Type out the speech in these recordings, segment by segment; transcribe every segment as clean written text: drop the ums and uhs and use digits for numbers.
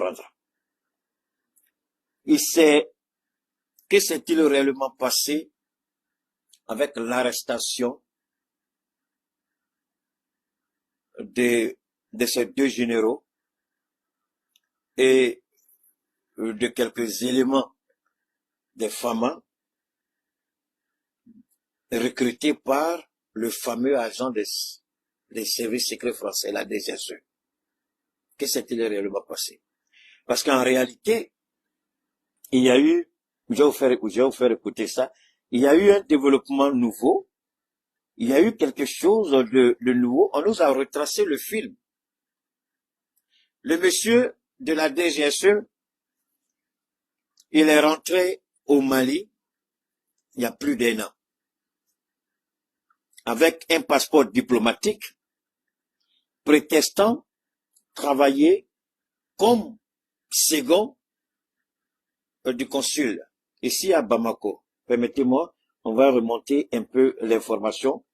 comprendre. Que s'est-il réellement passé avec l'arrestation de ces deux généraux et de quelques éléments des FAMA recrutés par le fameux agent des services secrets français, la DGSE. Que s'est-il réellement passé? Parce qu'en réalité, il y a eu, je vais vous faire écouter ça, il y a eu un développement nouveau, il y a eu quelque chose de nouveau, on nous a retracé le film. Le monsieur de la DGSE, il est rentré au Mali il y a plus d'1 an, avec un passeport diplomatique, prétextant travailler comme second du consul ici à Bamako. Permettez-moi, on va remonter un peu l'information,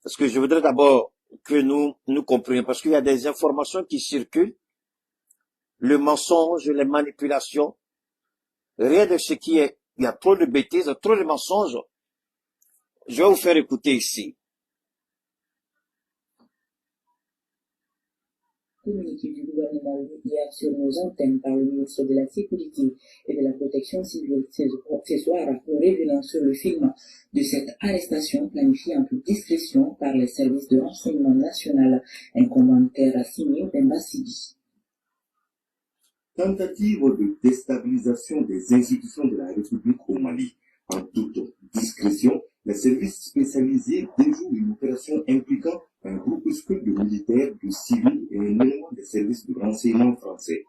parce que je voudrais d'abord que nous comprenions, parce qu'il y a des informations qui circulent, le mensonge, les manipulations, rien de ce qui est, il y a trop de bêtises, trop de mensonges. Je vais vous faire écouter ici. Communiqué du gouvernement hier sur nos antennes par le ministre de la Sécurité et de la Protection civile ce soir, révélant sur le film de cette arrestation planifiée en toute discrétion par les services de renseignement national. Un commentaire signé Bemba Sidi. Tentative de déstabilisation des institutions de la République au Mali. En toute discrétion, les services spécialisés déjouent une opération impliquant un groupuscule de militaires, de civils et un élément des services de renseignement français.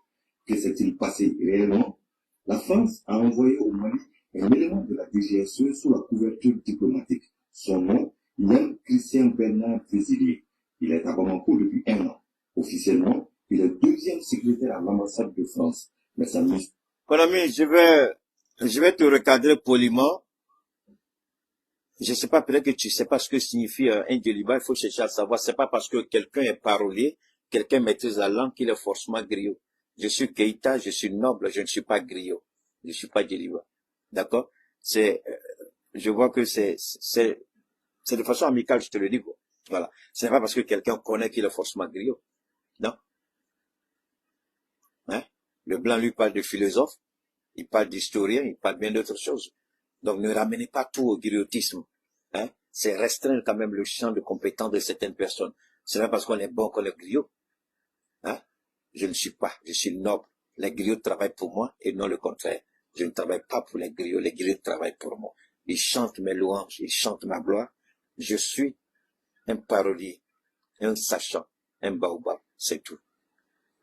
Que s'est-il passé réellement? La France a envoyé au Mali un élément de la DGSE sous la couverture diplomatique. Son nom, Yann Christian Bernard Vézilier. Il est à Bamako depuis 1 an. Officiellement, il est 2e secrétaire à l'ambassade de France. Mais ça nous... Mon ami, je vais te recadrer poliment. Je sais pas, peut-être que tu sais pas ce que signifie un djeliba, il faut chercher à savoir. C'est pas parce que quelqu'un est parolier, quelqu'un maîtrise la langue qu'il est forcément griot. Je suis Keïta, je suis noble, je ne suis pas griot. Je ne suis pas djeliba. D'accord? Je vois que c'est de façon amicale, je te le dis, quoi. Voilà. Ce n'est pas parce que quelqu'un connaît qu'il est forcément griot. Non? Hein? Le blanc lui parle de philosophe, il parle d'historien, il parle bien d'autres choses. Donc ne ramenez pas tout au griotisme. Hein? C'est restreindre quand même le champ de compétence de certaines personnes. C'est pas parce qu'on est bon qu'on est griot. Hein? Je ne suis pas, je suis noble. Les griots travaillent pour moi et non le contraire. Je ne travaille pas pour les griots travaillent pour moi. Ils chantent mes louanges, ils chantent ma gloire. Je suis un parolier, un sachant, un baobab, c'est tout.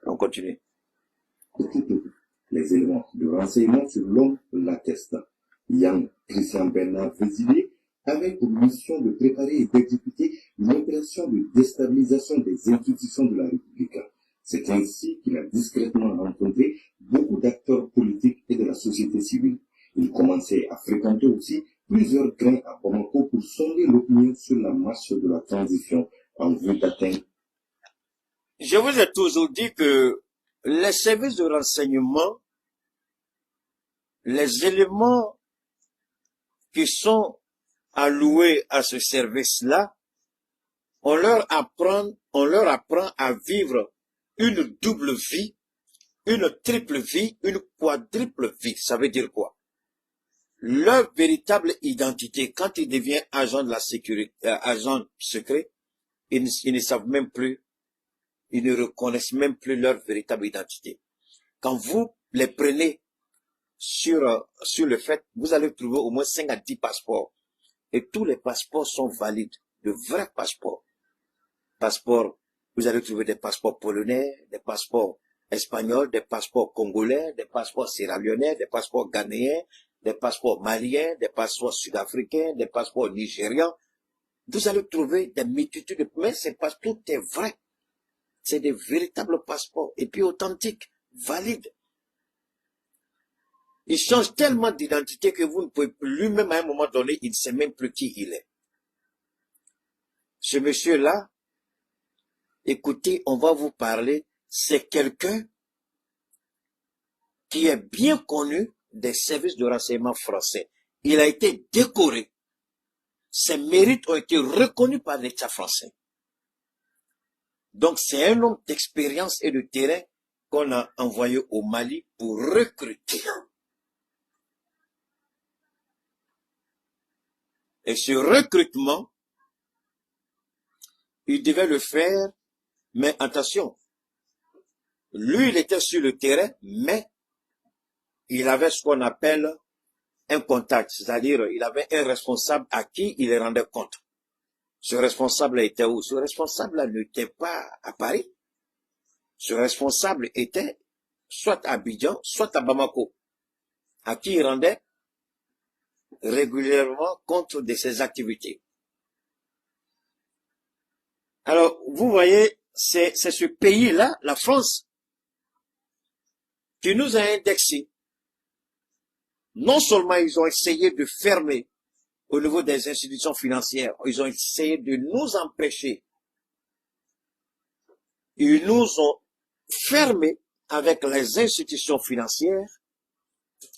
On continue. Les éléments de renseignement sur l'homme l'attestent. Yann Christian Bernard Vézilier avait pour mission de préparer et d'exécuter une opération de déstabilisation des institutions de la République. C'est ainsi qu'il a discrètement rencontré beaucoup d'acteurs politiques et de la société civile. Il commençait à fréquenter aussi plusieurs grains à Bamako pour sonder l'opinion sur la marche de la transition en vue d'atteindre. Je vous ai toujours dit que les services de renseignement, les éléments qui sont alloués à ce service-là, on leur apprend à vivre une double vie, une triple vie, une quadruple vie. Ça veut dire quoi? Leur véritable identité, quand ils deviennent agents de la sécurité, agents secrets, ils ne savent même plus, ils ne reconnaissent même plus leur véritable identité. Quand vous les prenez sur le fait, vous allez trouver au moins 5 à 10 passeports. Et tous les passeports sont valides, de vrais passeports. Vous allez trouver des passeports polonais, des passeports espagnols, des passeports congolais, des passeports sierra-léonais, des passeports ghanéens, des passeports maliens, des passeports sud-africains, des passeports nigérians. Vous allez trouver des multitudes, mais tout est vrai. C'est des véritables passeports, et puis authentiques, valides. Il change tellement d'identité que vous ne pouvez plus, lui-même à un moment donné, il ne sait même plus qui il est. Ce monsieur-là, écoutez, on va vous parler, c'est quelqu'un qui est bien connu des services de renseignement français. Il a été décoré. Ses mérites ont été reconnus par l'État français. Donc, c'est un homme d'expérience et de terrain qu'on a envoyé au Mali pour recruter. Et ce recrutement, il devait le faire, mais attention, lui, il était sur le terrain, mais il avait ce qu'on appelle un contact, c'est-à-dire il avait un responsable à qui il rendait compte. Ce responsable était où? Ce responsable n'était pas à Paris. Ce responsable était soit à Abidjan, soit à Bamako, à qui il rendait régulièrement compte de ses activités. Alors, vous voyez, c'est ce pays-là, la France, qui nous a indexés. Non seulement ils ont essayé de fermer au niveau des institutions financières, ils ont essayé de nous empêcher. Ils nous ont fermés avec les institutions financières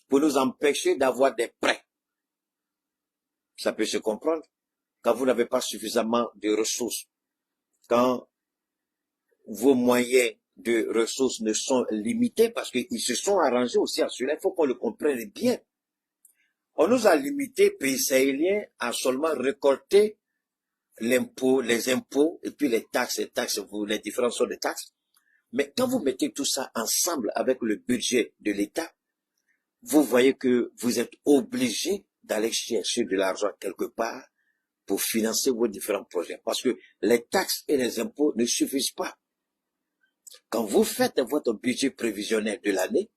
pour nous empêcher d'avoir des prêts. Ça peut se comprendre quand vous n'avez pas suffisamment de ressources, quand vos moyens de ressources ne sont limités, parce qu'ils se sont arrangés aussi à cela, il faut qu'on le comprenne bien. On nous a limité, pays sahéliens, à seulement récolter l'impôt, les impôts, et puis les taxes, les différentes sortes de taxes. Mais quand vous mettez tout ça ensemble avec le budget de l'État, vous voyez que vous êtes obligé d'aller chercher de l'argent quelque part pour financer vos différents projets. Parce que les taxes et les impôts ne suffisent pas. Quand vous faites votre budget prévisionnel de l'année,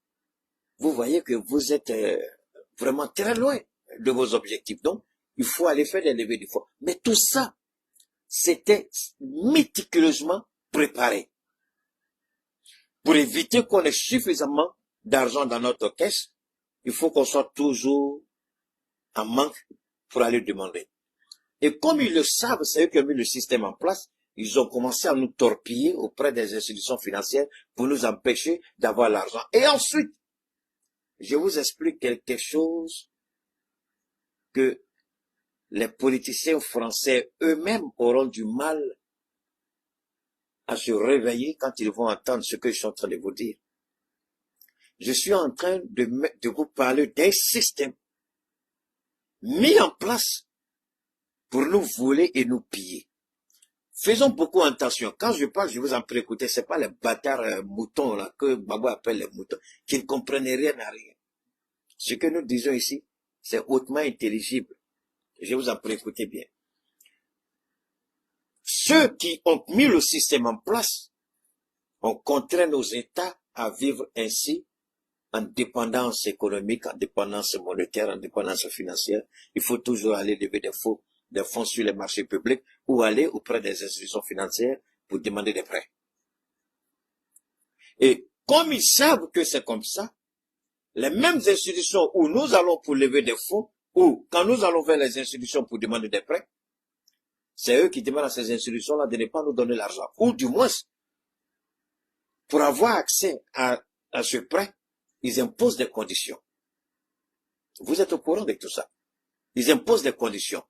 vous voyez que vous êtes vraiment très loin de vos objectifs. Donc, il faut aller faire des levées de fonds. Mais tout ça, c'était méticuleusement préparé pour éviter qu'on ait suffisamment d'argent dans notre caisse. Il faut qu'on soit toujours en manque pour aller demander. Et comme ils le savent, c'est eux qui ont mis le système en place, ils ont commencé à nous torpiller auprès des institutions financières pour nous empêcher d'avoir l'argent. Et ensuite, je vous explique quelque chose que les politiciens français eux-mêmes auront du mal à se réveiller quand ils vont entendre ce que je suis en train de vous dire. Je suis en train de vous parler d'un système mis en place pour nous voler et nous piller. Faisons beaucoup attention. Quand je parle, je vous en prie, écoutez, c'est pas les bâtards moutons là, que Babou appelle les moutons, qui ne comprennent rien à rien. Ce que nous disons ici, c'est hautement intelligible. Je vous en prie, écoutez bien. Ceux qui ont mis le système en place ont contraint nos États à vivre ainsi, en dépendance économique, en dépendance monétaire, en dépendance financière. Il faut toujours aller lever des fonds sur les marchés publics ou aller auprès des institutions financières pour demander des prêts. Et comme ils savent que c'est comme ça, les mêmes institutions où nous allons pour lever des fonds, ou quand nous allons vers les institutions pour demander des prêts, c'est eux qui demandent à ces institutions-là de ne pas nous donner l'argent. Ou du moins, pour avoir accès à ce prêt, ils imposent des conditions. Vous êtes au courant de tout ça. Ils imposent des conditions.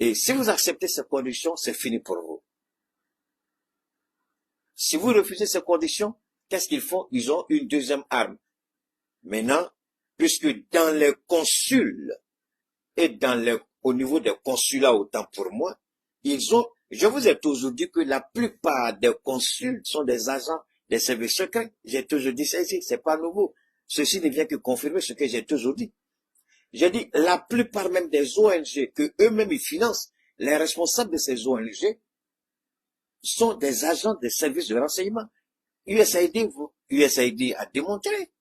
Et si vous acceptez ces conditions, c'est fini pour vous. Si vous refusez ces conditions, qu'est-ce qu'ils font? Ils ont une deuxième arme. Maintenant, puisque dans les consuls et au niveau des consulats, autant pour moi, je vous ai toujours dit que la plupart des consuls sont des agents des services secrets. J'ai toujours dit ça ici, c'est pas nouveau. Ceci ne vient que confirmer ce que j'ai toujours dit. J'ai dit, la plupart même des ONG que eux-mêmes ils financent, les responsables de ces ONG sont des agents des services de renseignement. USAID a démontré.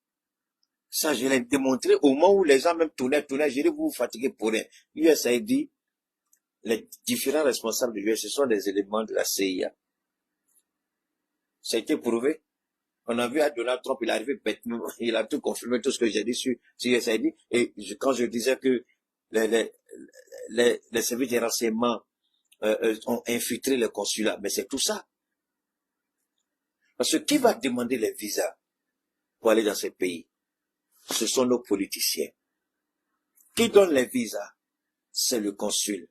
Ça, je l'ai démontré au moment où les gens même tournaient, j'ai dit, vous vous fatiguez pour rien. USAID, les différents responsables de l'USAID, ce sont des éléments de la CIA. Ça a été prouvé. On a vu à Donald Trump, il est arrivé bêtement, il a tout confirmé, tout ce que j'ai dit sur USAID. Et quand je disais que les services de renseignement ont infiltré les consulats, mais c'est tout ça. Parce que qui va demander les visas pour aller dans ces pays. Ce sont nos politiciens. Qui donne les visas? C'est le consul.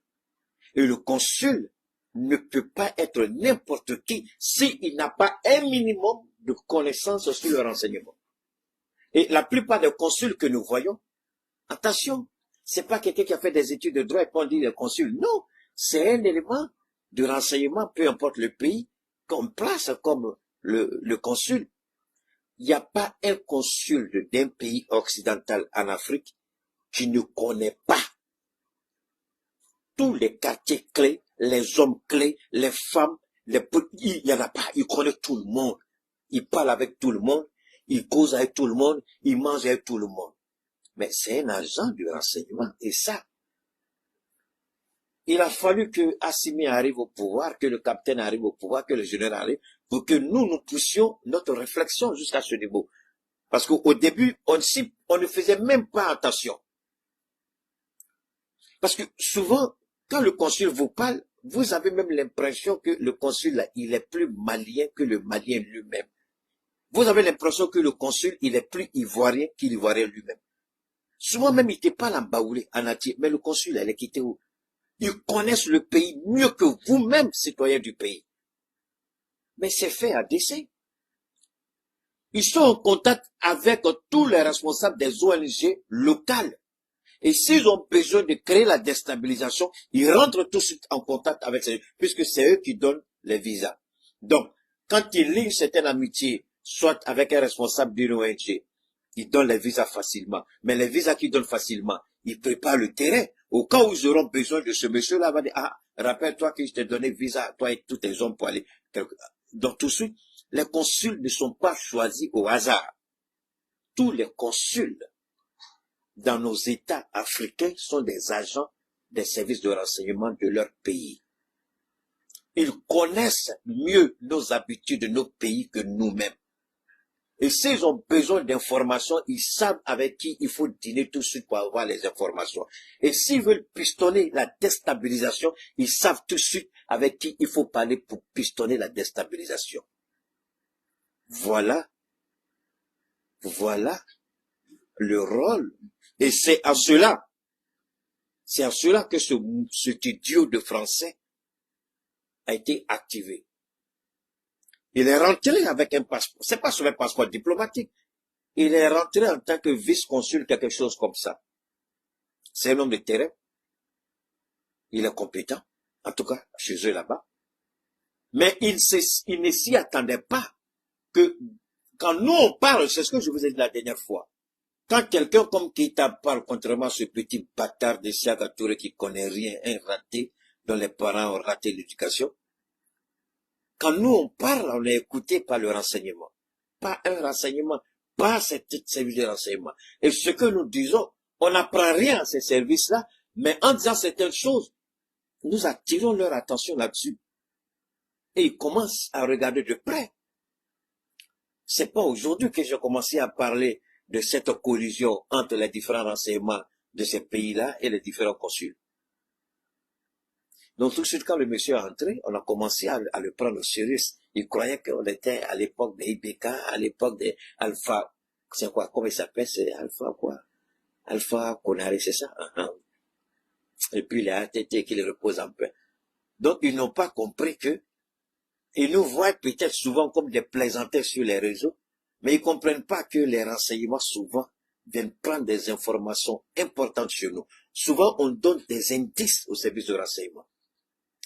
Et le consul ne peut pas être n'importe qui s'il n'a pas un minimum de connaissances sur le renseignement. Et la plupart des consuls que nous voyons, attention, c'est pas quelqu'un qui a fait des études de droit et puis on dit le consul. Non, c'est un élément de renseignement, peu importe le pays, qu'on place comme le consul. Il n'y a pas un consul d'un pays occidental en Afrique qui ne connaît pas tous les quartiers clés, les hommes clés, les femmes, il n'y en a pas, il connaît tout le monde. Il parle avec tout le monde, il cause avec tout le monde, il mange avec tout le monde. Mais c'est un agent du renseignement. Et ça, il a fallu que Assimi arrive au pouvoir, que le capitaine arrive au pouvoir, que le général arrive, pour que nous poussions notre réflexion jusqu'à ce niveau. Parce qu'au début, on ne faisait même pas attention. Parce que souvent, quand le consul vous parle, vous avez même l'impression que le consul, là, il est plus malien que le malien lui-même. Vous avez l'impression que le consul, il est plus ivoirien que l'ivoirien lui-même. Souvent même, il te parle en baoulé, en entier, mais le consul, elle est quitté où? Ils connaissent le pays mieux que vous-même, citoyens du pays. Mais c'est fait à dessein. Ils sont en contact avec tous les responsables des ONG locales. Et s'ils ont besoin de créer la déstabilisation, ils rentrent tout de suite en contact avec eux, puisque c'est eux qui donnent les visas. Donc, quand ils lient certaines amitiés, soit avec un responsable d'une ONG, ils donnent les visas facilement. Mais les visas qu'ils donnent facilement, ils préparent le terrain. Au cas où ils auront besoin de ce monsieur-là, il va dire, ah, rappelle-toi que je t'ai donné visa à toi et tous tes hommes pour aller. Donc tout de suite, les consuls ne sont pas choisis au hasard. Tous les consuls dans nos États africains sont des agents des services de renseignement de leur pays. Ils connaissent mieux nos habitudes de nos pays que nous-mêmes. Et s'ils ont besoin d'informations, ils savent avec qui il faut dîner tout de suite pour avoir les informations. Et s'ils veulent pistonner la déstabilisation, ils savent tout de suite avec qui il faut parler pour pistonner la déstabilisation. Voilà le rôle. Et c'est à cela que cet idiot de français a été activé. Il est rentré avec un passeport. C'est pas sur un passeport diplomatique. Il est rentré en tant que vice-consul, quelque chose comme ça. C'est un homme de terrain. Il est compétent. En tout cas, chez eux là-bas. Mais il ne s'y attendait pas que, quand nous on parle, c'est ce que je vous ai dit la dernière fois. Quand quelqu'un comme Keïta parle, contrairement à ce petit bâtard de Siaka Touré qui connaît rien, un raté, dont les parents ont raté l'éducation, quand nous on parle, on est écouté par le renseignement. Pas un renseignement, pas cette service de renseignement. Et ce que nous disons, on n'apprend rien à ces services-là, mais en disant certaines choses, nous attirons leur attention là-dessus. Et ils commencent à regarder de près. C'est pas aujourd'hui que j'ai commencé à parler de cette collision entre les différents renseignements de ces pays-là et les différents consuls. Donc tout de suite, quand le monsieur est entré, on a commencé à le prendre au sérieux. Il croyait qu'on était à l'époque des IBK, à l'époque des Alpha, c'est quoi, comment il s'appelle, c'est Alpha quoi? Alpha Konaré, c'est ça? Et puis les ATT qui les reposent en paix. Donc ils n'ont pas compris que, ils nous voient peut-être souvent comme des plaisantins sur les réseaux, mais ils comprennent pas que les renseignements souvent viennent prendre des informations importantes chez nous. Souvent on donne des indices aux services de renseignement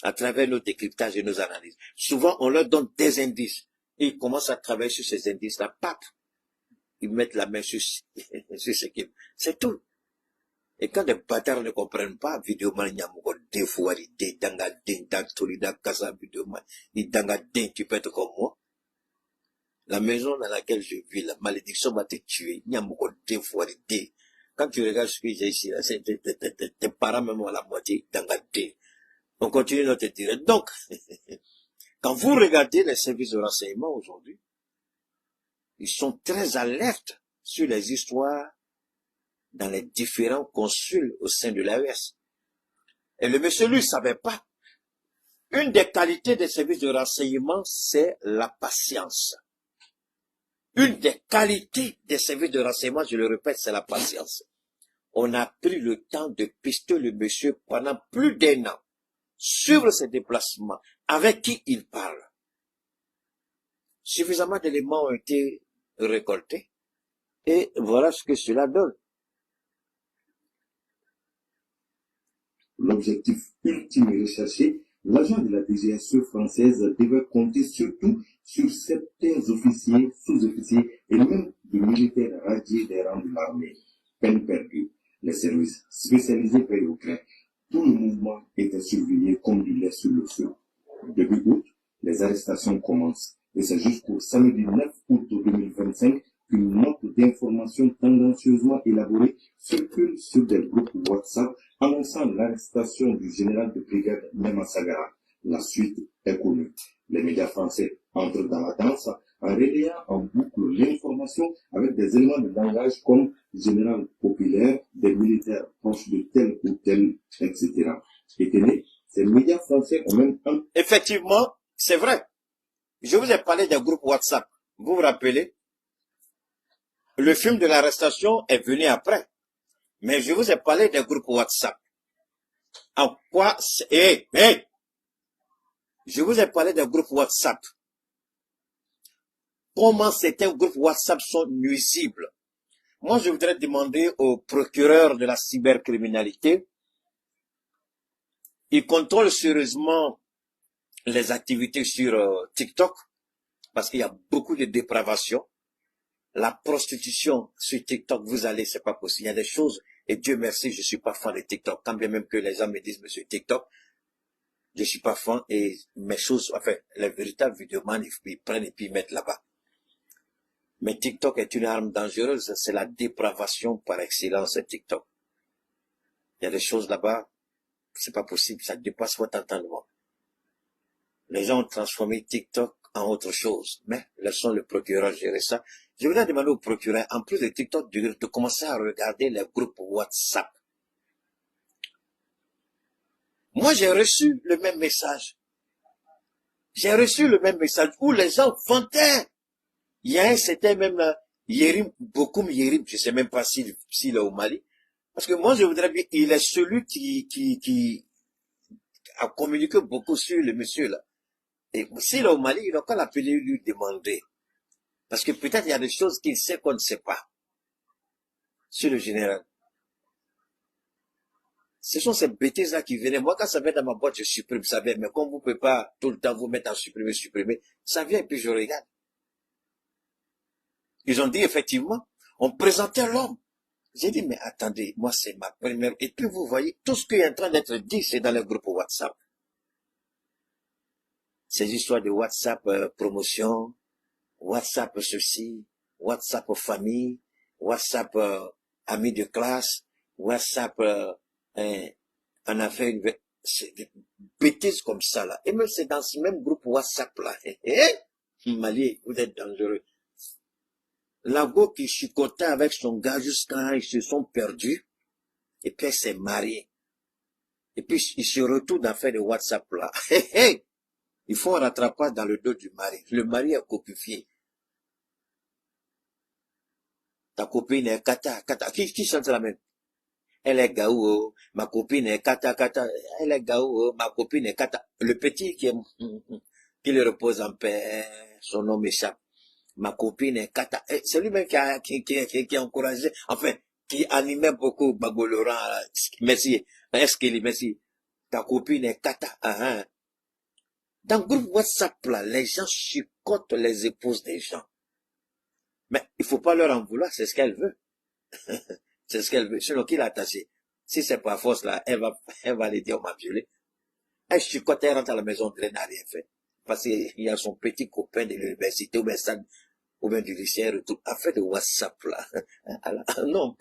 à travers nos décryptages et nos analyses. Souvent, on leur donne des indices. Et ils commencent à travailler sur ces indices-là. Pap! Ils mettent la main sur ce qu'ils... C'est tout. Et quand les bâtards ne comprennent pas, vidéoman, des fois, des dangadins, d'Antolida, Kasa, vidéoman, des dangadins, tu peux être comme moi. La maison dans laquelle je vis, la malédiction va te tuer. Des fois, des... Quand tu regardes ce que j'ai ici, là, c'est tes parents même à la moitié, dangadins. On continue notre direct. Donc, quand vous regardez les services de renseignement aujourd'hui, ils sont très alertes sur les histoires dans les différents consuls au sein de l'AES. Et le monsieur, lui, ne savait pas. Une des qualités des services de renseignement, c'est la patience. Une des qualités des services de renseignement, je le répète, c'est la patience. On a pris le temps de pister le monsieur pendant plus d'1 an, suivre ses déplacements, avec qui il parle. Suffisamment d'éléments ont été récoltés, et voilà ce que cela donne. L'objectif ultime recherché, l'agent de la DGSE française devait compter surtout sur certains officiers, sous-officiers et même des militaires radiés des rangs de l'armée. Peine perdue. Les services spécialisés veillent au grain. Tout le mouvement était surveillé comme du lait sur le feu. Début août, les arrestations commencent. Et c'est jusqu'au samedi 9 août 2025 qu'une note d'information tendancieusement élaborée circule sur des groupes WhatsApp annonçant l'arrestation du général de brigade Mema Sagara. La suite est connue. Les médias français entrent dans la danse en relayant en boucle l'information avec des éléments de langage comme général populaire, des militaires proches de tel ou tel, etc. Et tenez, ces médias français ont même Effectivement, c'est vrai. Je vous ai parlé des groupes WhatsApp. Vous vous rappelez? Le film de l'arrestation est venu après. Mais je vous ai parlé des groupes WhatsApp. En quoi je vous ai parlé des groupes WhatsApp. Comment certains groupes WhatsApp sont nuisibles. Moi, je voudrais demander au procureur de la cybercriminalité, il contrôle sérieusement les activités sur TikTok, parce qu'il y a beaucoup de dépravation. La prostitution sur TikTok, vous allez, c'est pas possible. Il y a des choses, et Dieu merci, je suis pas fan de TikTok. Quand bien même que les gens me disent, monsieur TikTok, je suis pas fan, et mes choses, enfin, les véritables vidéomans, ils prennent et puis ils mettent là-bas. Mais TikTok est une arme dangereuse, c'est la dépravation par excellence, TikTok. Il y a des choses là-bas, c'est pas possible, ça dépasse votre entendement. Les gens ont transformé TikTok en autre chose, mais laissons le procureur gérer ça. Je voudrais demander au procureur, en plus de TikTok, de commencer à regarder les groupes WhatsApp. Moi, j'ai reçu le même message. J'ai reçu le même message où les gens vantaient. Il y a un, c'était même Yérim, Bokoum Yérim, je sais même pas s'il est au Mali. Parce que moi, je voudrais bien, il est celui qui a communiqué beaucoup sur le monsieur là. Et s'il est au Mali, il a qu'à l'appeler lui demander. Parce que peut-être il y a des choses qu'il sait qu'on ne sait pas. Sur le général. Ce sont ces bêtises-là qui venaient. Moi, quand ça vient dans ma boîte, je supprime, ça vient. Mais comme vous ne pouvez pas tout le temps vous mettre en supprimer, ça vient et puis je regarde. Ils ont dit effectivement, on présentait l'homme. J'ai dit, mais attendez, moi c'est ma première. Et puis vous voyez, tout ce qui est en train d'être dit, c'est dans le groupe WhatsApp. Ces histoires de WhatsApp promotion, WhatsApp ceci, WhatsApp famille, WhatsApp amis de classe, WhatsApp en affaire, c'est des bêtises comme ça là. Et même c'est dans ce même groupe WhatsApp là. Mali, vous êtes dangereux. L'ago qui chicotait avec son gars jusqu'à ils se sont perdus. Et puis elle s'est mariée. Et puis ils se retournent à faire de WhatsApp là. Il faut un rattrapage dans le dos du mari. Le mari est copifié. Ta copine est kata. Qui chante la même? Elle est gaou, ma copine est kata. Elle est gaou, ma copine est kata. Le petit qui le repose en paix, son nom m'échappe. Ma copine est kata. C'est lui-même qui a encouragé, enfin, qui animait beaucoup Gbagbo Laurent. Merci. Est-ce qu'il est merci? Ta copine est kata. Dans le groupe WhatsApp, là, les gens chicotent les épouses des gens. Mais il faut pas leur en vouloir, c'est ce qu'elle veut. C'est ce qu'elle veut. Sinon, qui l'a attaché? Si c'est pas force, là, elle va lui dire, on m'a violé. Elle chicote, elle rentre à la maison, elle n'a rien fait. Parce qu'il y a son petit copain de l'université, ou bien du lycée, tout. Affaire de WhatsApp, là. Non,